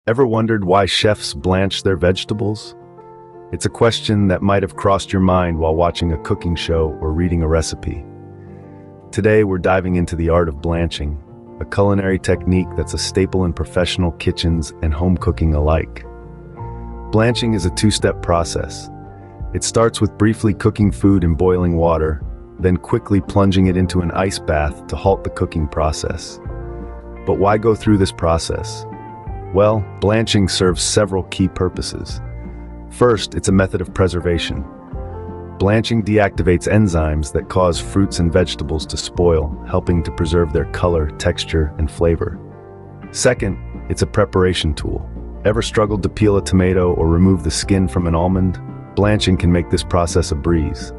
Ever wondered why chefs blanch their vegetables? It's a question that might have crossed your mind while watching a cooking show or reading a recipe. Today, we're diving into the art of blanching, a culinary technique that's a staple in professional kitchens and home cooking alike. Blanching is a two-step process. It starts with briefly cooking food in boiling water, then quickly plunging it into an ice bath to halt the cooking process. But why go through this process? Well, blanching serves several key purposes. First, it's a method of preservation. Blanching deactivates enzymes that cause fruits and vegetables to spoil, helping to preserve their color, texture, and flavor. Second, it's a preparation tool. Ever struggled to peel a tomato or remove the skin from an almond? Blanching can make this process a breeze.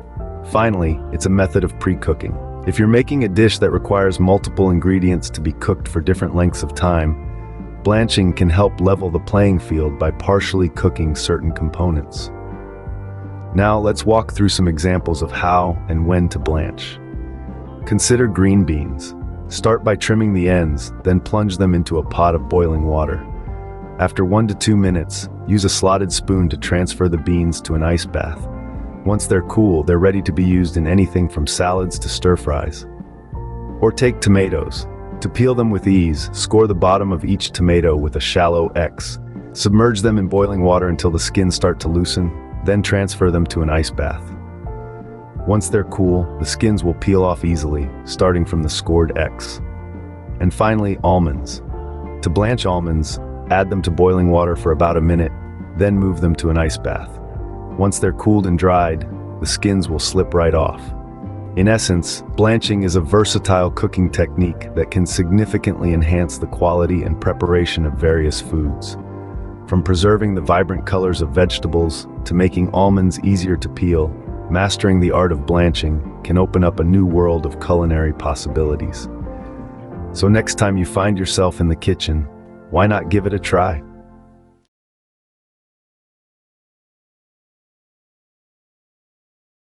Finally, it's a method of pre-cooking. If you're making a dish that requires multiple ingredients to be cooked for different lengths of time, blanching can help level the playing field by partially cooking certain components. Now let's walk through some examples of how and when to blanch. Consider green beans. Start by trimming the ends, then plunge them into a pot of boiling water. After 1 to 2 minutes, use a slotted spoon to transfer the beans to an ice bath. Once they're cool, they're ready to be used in anything from salads to stir-fries. Or take tomatoes. To peel them with ease, score the bottom of each tomato with a shallow X. Submerge them in boiling water until the skins start to loosen, then transfer them to an ice bath. Once they're cool, the skins will peel off easily, starting from the scored X. And finally, almonds. To blanch almonds, add them to boiling water for about a minute, then move them to an ice bath. Once they're cooled and dried, the skins will slip right off. In essence, blanching is a versatile cooking technique that can significantly enhance the quality and preparation of various foods. From preserving the vibrant colors of vegetables to making almonds easier to peel, mastering the art of blanching can open up a new world of culinary possibilities. So next time you find yourself in the kitchen, why not give it a try?